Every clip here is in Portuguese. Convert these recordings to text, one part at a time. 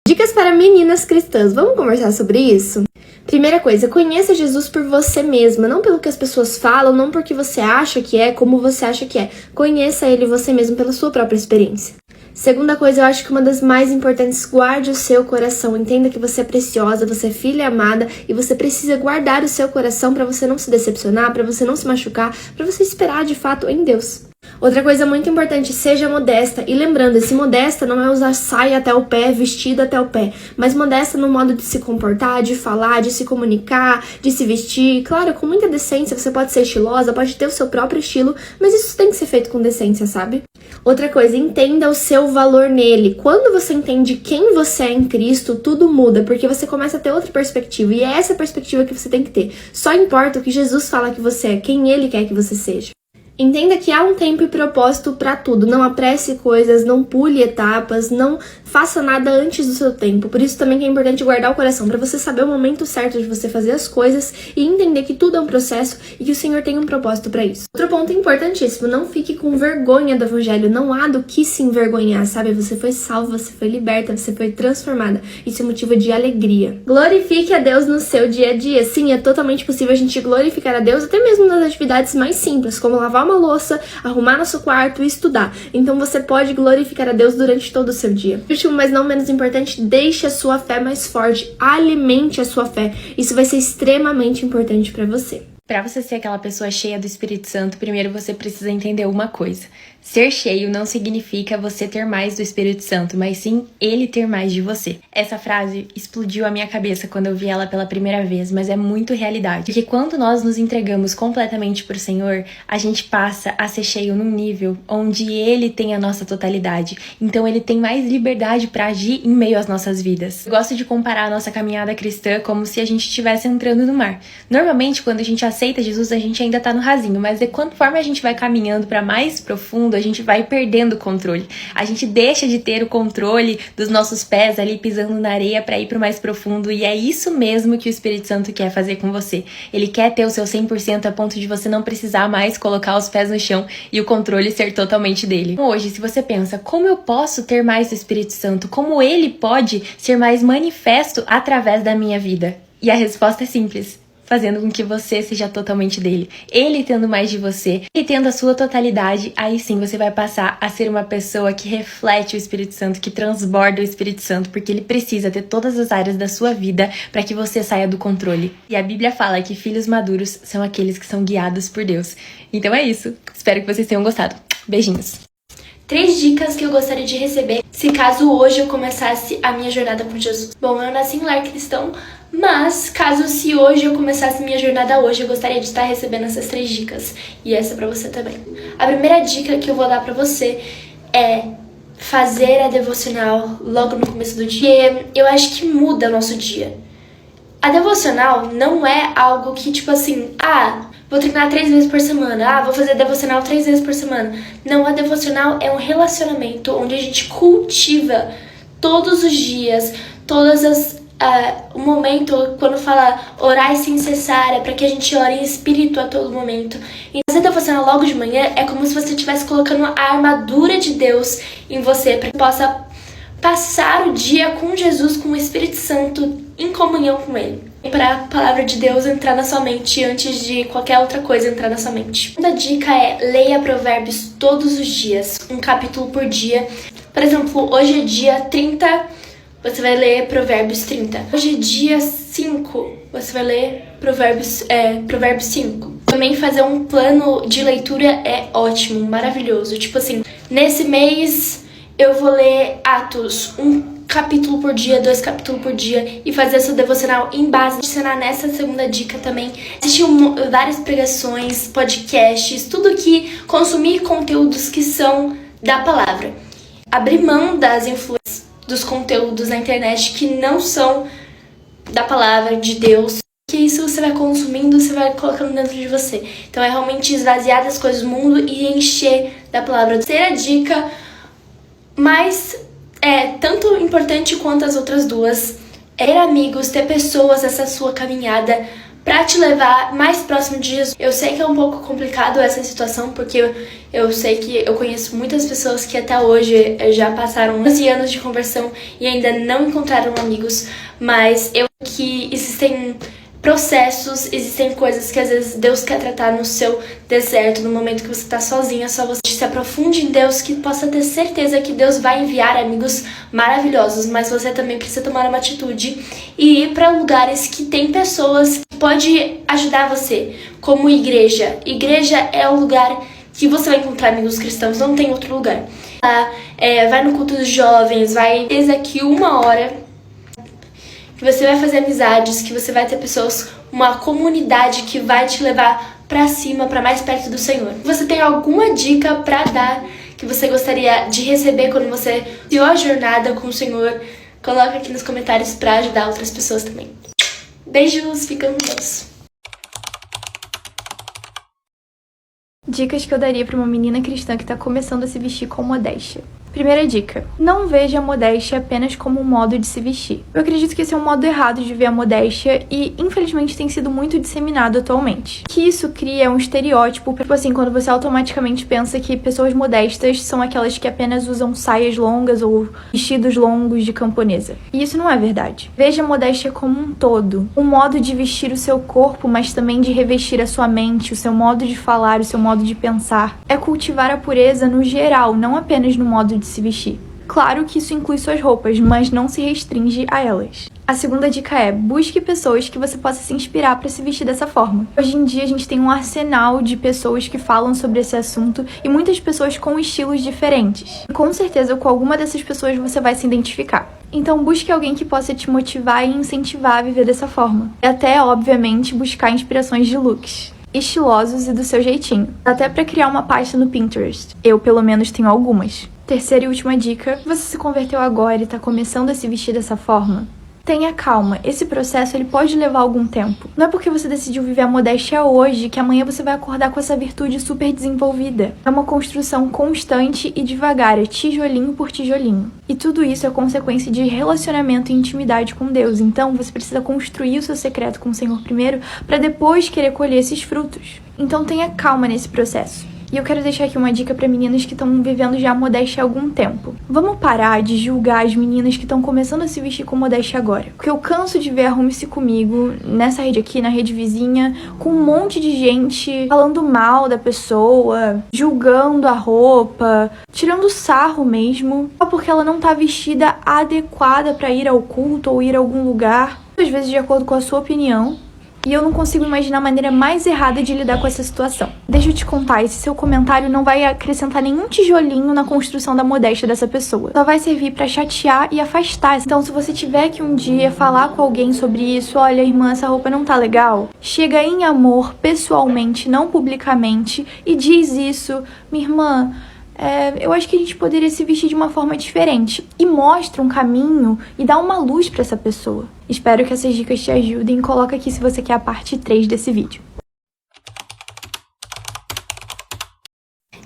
Dicas para meninas cristãs. Vamos conversar sobre isso? Primeira coisa, conheça Jesus por você mesma, não pelo que as pessoas falam, não porque você acha que é, como você acha que é. Conheça ele você mesmo pela sua própria experiência. Segunda coisa, eu acho que uma das mais importantes, guarde o seu coração. Entenda que você é preciosa, você é filha amada e você precisa guardar o seu coração para você não se decepcionar, para você não se machucar, para você esperar de fato em Deus. Outra coisa muito importante, seja modesta. E lembrando, esse modesta não é usar saia até o pé, vestido até o pé, mas modesta no modo de se comportar, de falar, de se comunicar, de se vestir. Claro, com muita decência, você pode ser estilosa, pode ter o seu próprio estilo, mas isso tem que ser feito com decência, sabe? Outra coisa, entenda o seu valor nele. Quando você entende quem você é em Cristo, tudo muda, porque você começa a ter outra perspectiva, e é essa perspectiva que você tem que ter. Só importa o que Jesus fala que você é, quem ele quer que você seja. Entenda que há um tempo e propósito para tudo. Não apresse coisas, não pule etapas, não faça nada antes do seu tempo. Por isso também que é importante guardar o coração, para você saber o momento certo de você fazer as coisas e entender que tudo é um processo e que o Senhor tem um propósito para isso. Outro ponto importantíssimo, não fique com vergonha do evangelho. Não há do que se envergonhar, sabe? Você foi salva, você foi liberta, você foi transformada. Isso é motivo de alegria. Glorifique a Deus no seu dia a dia. Sim, é totalmente possível a gente glorificar a Deus até mesmo nas atividades mais simples, como lavar uma louça, arrumar nosso quarto e estudar. Então você pode glorificar a Deus durante todo o seu dia. Último, mas não menos importante, deixe a sua fé mais forte. Alimente a sua fé. Isso vai ser extremamente importante para você. Para você ser aquela pessoa cheia do Espírito Santo, primeiro você precisa entender uma coisa. Ser cheio não significa você ter mais do Espírito Santo, mas sim ele ter mais de você. Essa frase explodiu a minha cabeça quando eu vi ela pela primeira vez, mas é muito realidade. Porque quando nós nos entregamos completamente pro Senhor, a gente passa a ser cheio num nível onde ele tem a nossa totalidade. Então ele tem mais liberdade para agir em meio às nossas vidas. Eu gosto de comparar a nossa caminhada cristã como se a gente estivesse entrando no mar. Normalmente, quando a gente aceita Jesus, a gente ainda tá no rasinho, mas conforme a gente vai caminhando para mais profundo, a gente vai perdendo o controle. A gente deixa de ter o controle dos nossos pés ali pisando na areia para ir pro mais profundo, e é isso mesmo que o Espírito Santo quer fazer com você. Ele quer ter o seu 100% a ponto de você não precisar mais colocar os pés no chão e o controle ser totalmente dele. Hoje, se você pensa, como eu posso ter mais do Espírito Santo? Como ele pode ser mais manifesto através da minha vida? E a resposta é simples. Fazendo com que você seja totalmente dele. Ele tendo mais de você e tendo a sua totalidade, aí sim você vai passar a ser uma pessoa que reflete o Espírito Santo, que transborda o Espírito Santo, porque ele precisa ter todas as áreas da sua vida para que você saia do controle. E a Bíblia fala que filhos maduros são aqueles que são guiados por Deus. Então é isso. Espero que vocês tenham gostado. Beijinhos. 3 dicas que eu gostaria de receber se caso hoje eu começasse a minha jornada com Jesus. Bom, eu nasci em lar cristão, mas caso se hoje eu começasse minha jornada hoje, eu gostaria de estar recebendo essas 3 dicas. E essa é pra você também. A primeira dica que eu vou dar pra você é fazer a devocional logo no começo do dia. Eu acho que muda o nosso dia. A devocional não é algo que, tipo assim, vou treinar 3 vezes por semana, vou fazer devocional 3 vezes por semana. Não, a devocional é um relacionamento onde a gente cultiva todos os dias, o momento, quando fala orar sem cessar, é para que a gente ore em espírito a todo momento. E fazer devocional logo de manhã é como se você estivesse colocando a armadura de Deus em você, para que possa passar o dia com Jesus, com o Espírito Santo, em comunhão com Ele. E para a palavra de Deus entrar na sua mente antes de qualquer outra coisa entrar na sua mente. A segunda dica é leia Provérbios todos os dias, um capítulo por dia. Por exemplo, hoje é dia 30, você vai ler Provérbios 30. Hoje é dia 5, você vai ler Provérbios 5. Também fazer um plano de leitura é ótimo, maravilhoso. Tipo assim, nesse mês eu vou ler Atos, um capítulo por dia, 2 capítulos por dia, e fazer essa devocional em base. Adicionar nessa segunda dica também, assistir várias pregações, podcasts, tudo que consumir conteúdos que são da palavra. Abrir mão das influências dos conteúdos na internet que não são da palavra de Deus, que isso você vai consumindo, você vai colocando dentro de você. Então é realmente esvaziar das coisas do mundo e encher da palavra. Terceira dica, mas é tanto importante quanto as outras duas, ter amigos, ter pessoas nessa sua caminhada pra te levar mais próximo de Jesus. Eu sei que é um pouco complicado essa situação, porque eu sei que eu conheço muitas pessoas que até hoje já passaram 11 anos de conversão e ainda não encontraram amigos, mas eu sei que existem processos, existem coisas que às vezes Deus quer tratar no seu deserto, no momento que você tá sozinha, só você se aprofunde em Deus, que possa ter certeza que Deus vai enviar amigos maravilhosos, mas você também precisa tomar uma atitude e ir para lugares que tem pessoas que podem ajudar você, como igreja. Igreja é o lugar que você vai encontrar amigos cristãos, não tem outro lugar. Vai no culto dos jovens, vai desde aqui 1 hora, que você vai fazer amizades, que você vai ter pessoas, uma comunidade que vai te levar pra cima, pra mais perto do Senhor. Você tem alguma dica pra dar que você gostaria de receber quando você iniciou a jornada com o Senhor? Coloca aqui nos comentários pra ajudar outras pessoas também. Beijos, fica com Deus. Dicas que eu daria pra uma menina cristã que tá começando a se vestir com modéstia. Primeira dica: não veja a modéstia apenas como um modo de se vestir. Eu acredito que esse é um modo errado de ver a modéstia e, infelizmente, tem sido muito disseminado atualmente. O que isso cria é um estereótipo, tipo assim, quando você automaticamente pensa que pessoas modestas são aquelas que apenas usam saias longas ou vestidos longos de camponesa. E isso não é verdade. Veja a modéstia como um todo. Um modo de vestir o seu corpo, mas também de revestir a sua mente, o seu modo de falar, o seu modo de pensar. É cultivar a pureza no geral, não apenas no modo de se vestir. Claro que isso inclui suas roupas, mas não se restringe a elas. A segunda dica é: busque pessoas que você possa se inspirar para se vestir dessa forma. Hoje em dia a gente tem um arsenal de pessoas que falam sobre esse assunto e muitas pessoas com estilos diferentes. E com certeza com alguma dessas pessoas você vai se identificar. Então busque alguém que possa te motivar e incentivar a viver dessa forma. E até, obviamente, buscar inspirações de looks estilosos e do seu jeitinho. Até para criar uma pasta no Pinterest. Eu, pelo menos, tenho algumas. Terceira e última dica: você se converteu agora e tá começando a se vestir dessa forma? Tenha calma, esse processo ele pode levar algum tempo. Não é porque você decidiu viver a modéstia hoje que amanhã você vai acordar com essa virtude super desenvolvida. É uma construção constante e devagar, é tijolinho por tijolinho. E tudo isso é consequência de relacionamento e intimidade com Deus. Então você precisa construir o seu secreto com o Senhor primeiro para depois querer colher esses frutos. Então tenha calma nesse processo. E eu quero deixar aqui uma dica para meninas que estão vivendo já a modéstia há algum tempo. Vamos parar de julgar as meninas que estão começando a se vestir com modéstia agora. Porque eu canso de ver Arrume-se Comigo, nessa rede aqui, na rede vizinha, com um monte de gente falando mal da pessoa, julgando a roupa, tirando sarro mesmo, só porque ela não tá vestida adequada para ir ao culto ou ir a algum lugar, às vezes de acordo com a sua opinião. E eu não consigo imaginar a maneira mais errada de lidar com essa situação. Deixa eu te contar, esse seu comentário não vai acrescentar nenhum tijolinho na construção da modéstia dessa pessoa. Só vai servir pra chatear e afastar. Então, se você tiver que um dia falar com alguém sobre isso: olha, irmã, essa roupa não tá legal, chega em amor, pessoalmente, não publicamente, e diz isso: minha irmã, eu acho que a gente poderia se vestir de uma forma diferente. E mostra um caminho e dá uma luz pra essa pessoa. Espero que essas dicas te ajudem. Coloca aqui se você quer a parte 3 desse vídeo.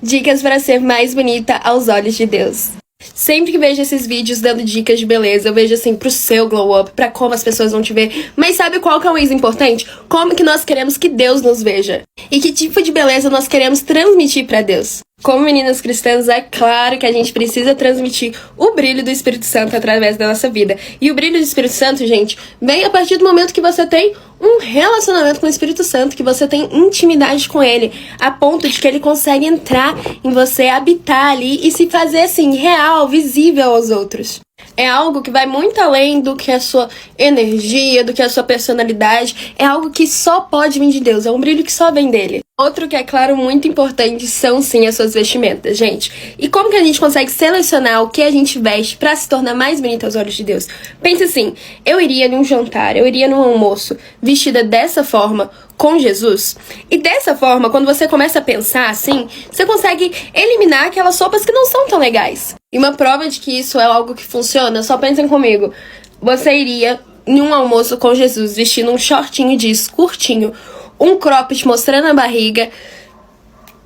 Dicas para ser mais bonita aos olhos de Deus. Sempre que vejo esses vídeos dando dicas de beleza, eu vejo assim pro seu glow up, pra como as pessoas vão te ver. Mas sabe qual que é o mais importante? Como que nós queremos que Deus nos veja? E que tipo de beleza nós queremos transmitir pra Deus? Como meninas cristãs, é claro que a gente precisa transmitir o brilho do Espírito Santo através da nossa vida. E o brilho do Espírito Santo, gente, vem a partir do momento que você tem um relacionamento com o Espírito Santo, que você tem intimidade com ele, a ponto de que ele consegue entrar em você, habitar ali e se fazer assim, real, visível aos outros. É algo que vai muito além do que a sua energia, do que a sua personalidade. É algo que só pode vir de Deus, é um brilho que só vem dele. Outro que é, claro, muito importante são, sim, as suas vestimentas, gente. E como que a gente consegue selecionar o que a gente veste pra se tornar mais bonita aos olhos de Deus? Pensa assim, eu iria num jantar, eu iria num almoço vestida dessa forma com Jesus. E dessa forma, quando você começa a pensar assim, você consegue eliminar aquelas roupas que não são tão legais. E uma prova de que isso é algo que funciona, só pensem comigo. Você iria em um almoço com Jesus vestindo um shortinho jeans curtinho, um cropped mostrando a barriga.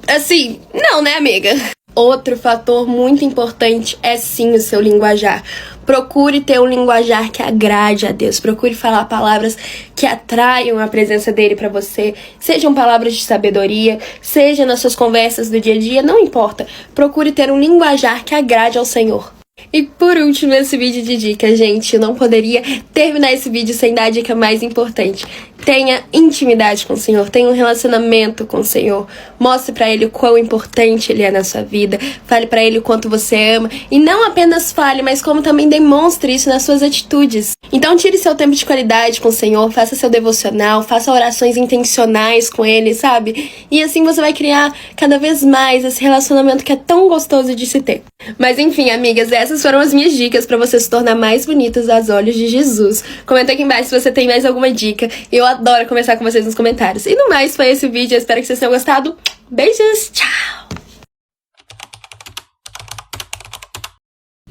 Assim, não, né, amiga? Outro fator muito importante é sim o seu linguajar. Procure ter um linguajar que agrade a Deus. Procure falar palavras que atraiam a presença dele para você. Sejam palavras de sabedoria, seja nas suas conversas do dia a dia, não importa. Procure ter um linguajar que agrade ao Senhor. E por último, esse vídeo de dica, gente, eu não poderia terminar esse vídeo sem dar a dica mais importante. Tenha intimidade com o Senhor, tenha um relacionamento com o Senhor. Mostre pra Ele o quão importante Ele é na sua vida. Fale pra Ele o quanto você ama. E não apenas fale, mas como também demonstre isso nas suas atitudes. Então tire seu tempo de qualidade com o Senhor, faça seu devocional, faça orações intencionais com Ele, sabe? E assim você vai criar cada vez mais esse relacionamento que é tão gostoso de se ter. Mas enfim, amigas, essas foram as minhas dicas pra você se tornar mais bonitas aos olhos de Jesus. Comenta aqui embaixo se você tem mais alguma dica. Eu adoro conversar com vocês nos comentários. E no mais, foi esse o vídeo. Eu espero que vocês tenham gostado. Beijos, tchau!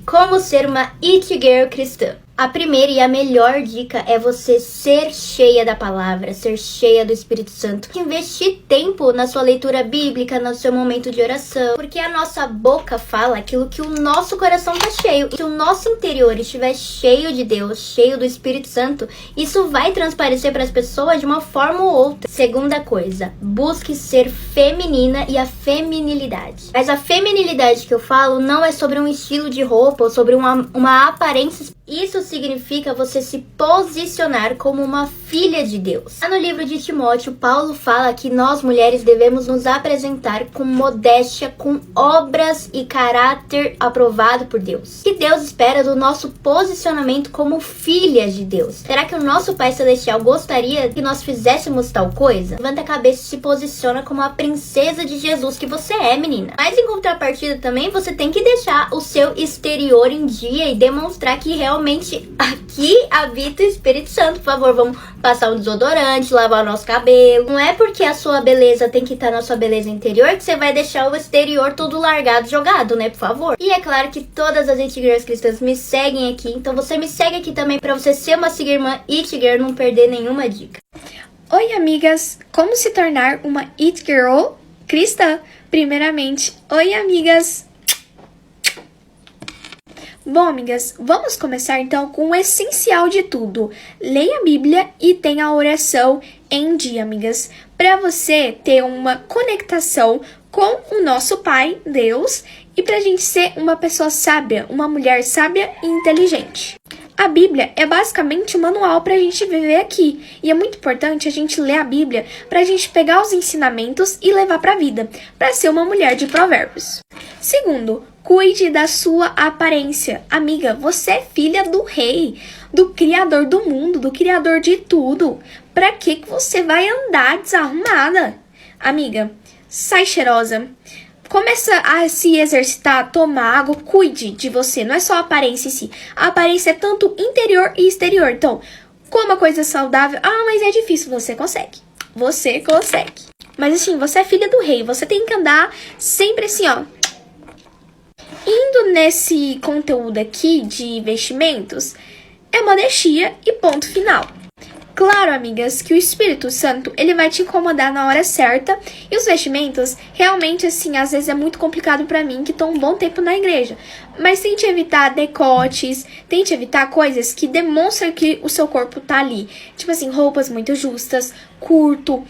Como ser uma It Girl cristã? A primeira e a melhor dica é você ser cheia da palavra, ser cheia do Espírito Santo. Investir tempo na sua leitura bíblica, no seu momento de oração. Porque a nossa boca fala aquilo que o nosso coração tá cheio. Se o nosso interior estiver cheio de Deus, cheio do Espírito Santo, isso vai transparecer para as pessoas de uma forma ou outra. Segunda coisa, busque ser feminina e a feminilidade. Mas a feminilidade que eu falo não é sobre um estilo de roupa ou sobre uma aparência. Isso significa você se posicionar como uma filha de Deus. Lá no livro de Timóteo, Paulo fala que nós mulheres devemos nos apresentar com modéstia, com obras e caráter aprovado por Deus. O que Deus espera do nosso posicionamento como filhas de Deus? Será que o nosso Pai Celestial gostaria que nós fizéssemos tal coisa? Levanta a cabeça e se posiciona como a princesa de Jesus que você é, menina. Mas em contrapartida também, você tem que deixar o seu exterior em dia e demonstrar que realmente aqui habita o Espírito Santo. Por favor, vamos passar um desodorante, lavar o nosso cabelo. Não é porque a sua beleza tem que estar na sua beleza interior que você vai deixar o exterior todo largado, jogado, né? Por favor. E é claro que todas as It Girls cristãs me seguem aqui. Então você me segue aqui também pra você ser uma seguirmã It Girl e não perder nenhuma dica. Oi, amigas! Como se tornar uma It Girl cristã? Primeiramente, oi, amigas! Bom, amigas, vamos começar então com o essencial de tudo. Leia a Bíblia e tenha a oração em dia, amigas, para você ter uma conectação com o nosso Pai, Deus, e pra gente ser uma pessoa sábia, uma mulher sábia e inteligente. A Bíblia é basicamente um manual pra gente viver aqui, e é muito importante a gente ler a Bíblia pra gente pegar os ensinamentos e levar pra vida, pra ser uma mulher de provérbios. Segundo, cuide da sua aparência. Amiga, você é filha do rei, do criador do mundo, do criador de tudo. Pra que você vai andar desarrumada? Amiga, sai cheirosa. Começa a se exercitar, tomar água, cuide de você. Não é só a aparência em si. A aparência é tanto interior e exterior. Então, coma coisa saudável. Ah, mas é difícil. Você consegue. Você consegue. Mas assim, você é filha do rei. Você tem que andar sempre assim, ó. Indo nesse conteúdo aqui de vestimentos, é modestia e ponto final. Claro, amigas, que o Espírito Santo, ele vai te incomodar na hora certa. E os vestimentos, realmente, assim, às vezes é muito complicado pra mim, que tô um bom tempo na igreja. Mas tente evitar decotes, tente evitar coisas que demonstram que o seu corpo tá ali. Tipo assim, roupas muito justas, curto,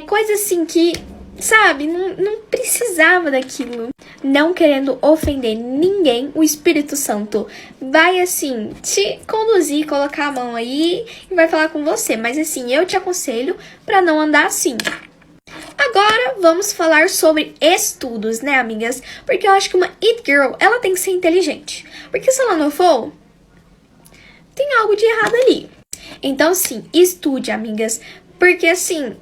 coisas assim que, sabe, não precisava daquilo. Não querendo ofender ninguém, o Espírito Santo vai, assim, te conduzir, colocar a mão aí e vai falar com você. Mas, assim, eu te aconselho pra não andar assim. Agora, vamos falar sobre estudos, né, amigas? Porque eu acho que uma It Girl, ela tem que ser inteligente. Porque se ela não for, tem algo de errado ali. Então, sim, estude, amigas. Porque, assim,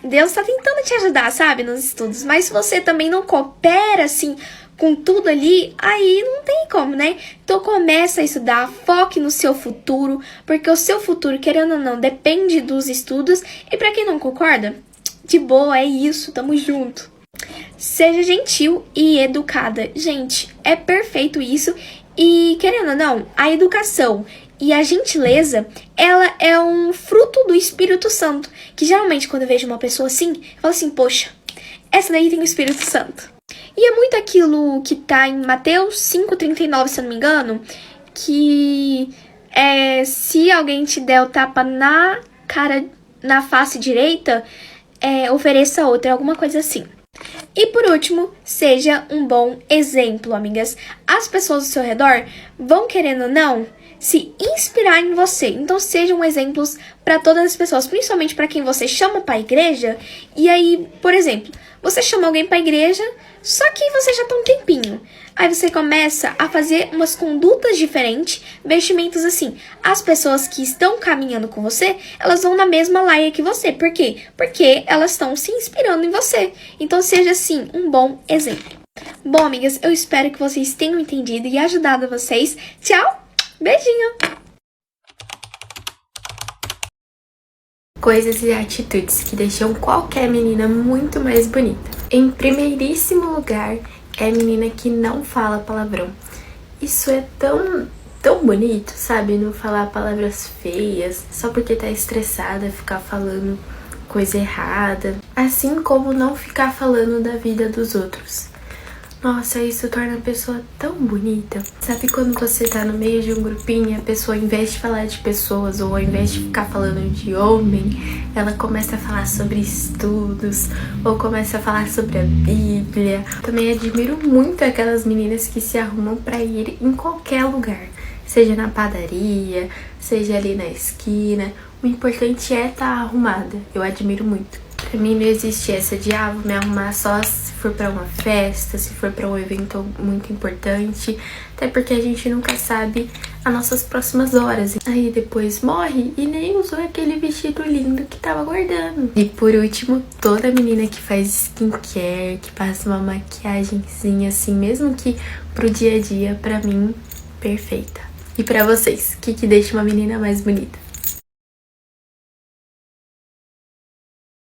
Deus tá tentando te ajudar, sabe, nos estudos. Mas se você também não coopera, assim, com tudo ali, aí não tem como, né? Então começa a estudar, foque no seu futuro, porque o seu futuro, querendo ou não, depende dos estudos. E pra quem não concorda, de boa, é isso, tamo junto. Seja gentil e educada. Gente, é perfeito isso. E querendo ou não, a educação e a gentileza, ela é um fruto do Espírito Santo. Que geralmente quando eu vejo uma pessoa assim, eu falo assim, poxa, essa daí tem o Espírito Santo. E é muito aquilo que tá em Mateus 5,39, se eu não me engano, que se alguém te der o tapa na cara, na face direita, ofereça outra, alguma coisa assim. E por último, seja um bom exemplo, amigas. As pessoas ao seu redor vão, querendo ou não, se inspirar em você. Então sejam exemplos para todas as pessoas, principalmente para quem você chama para a igreja. E aí, por exemplo, você chama alguém para a igreja, só que você já tá um tempinho. Aí você começa a fazer umas condutas diferentes, vestimentos assim. As pessoas que estão caminhando com você, elas vão na mesma laia que você. Por quê? Porque elas estão se inspirando em você. Então seja, assim, um bom exemplo. Bom, amigas, eu espero que vocês tenham entendido e ajudado vocês. Tchau! Beijinho! Coisas e atitudes que deixam qualquer menina muito mais bonita. Em primeiríssimo lugar, é a menina que não fala palavrão. Isso é tão bonito, sabe? Não falar palavras feias, só porque tá estressada, ficar falando coisa errada. Assim como não ficar falando da vida dos outros. Nossa, isso torna a pessoa tão bonita. Sabe quando você tá no meio de um grupinho e a pessoa, ao invés de falar de pessoas ou ao invés de ficar falando de homem, ela começa a falar sobre estudos ou começa a falar sobre a Bíblia. Também admiro muito aquelas meninas que se arrumam pra ir em qualquer lugar. Seja na padaria, seja ali na esquina. O importante é estar arrumada. Eu admiro muito. Pra mim não existe essa de, vou me arrumar só se for pra uma festa, se for pra um evento muito importante. Até porque a gente nunca sabe as nossas próximas horas. Aí depois morre e nem usou aquele vestido lindo que tava guardando. E por último, toda menina que faz skincare, que passa uma maquiagemzinha assim, mesmo que pro dia a dia, pra mim, perfeita. E pra vocês, o que deixa uma menina mais bonita?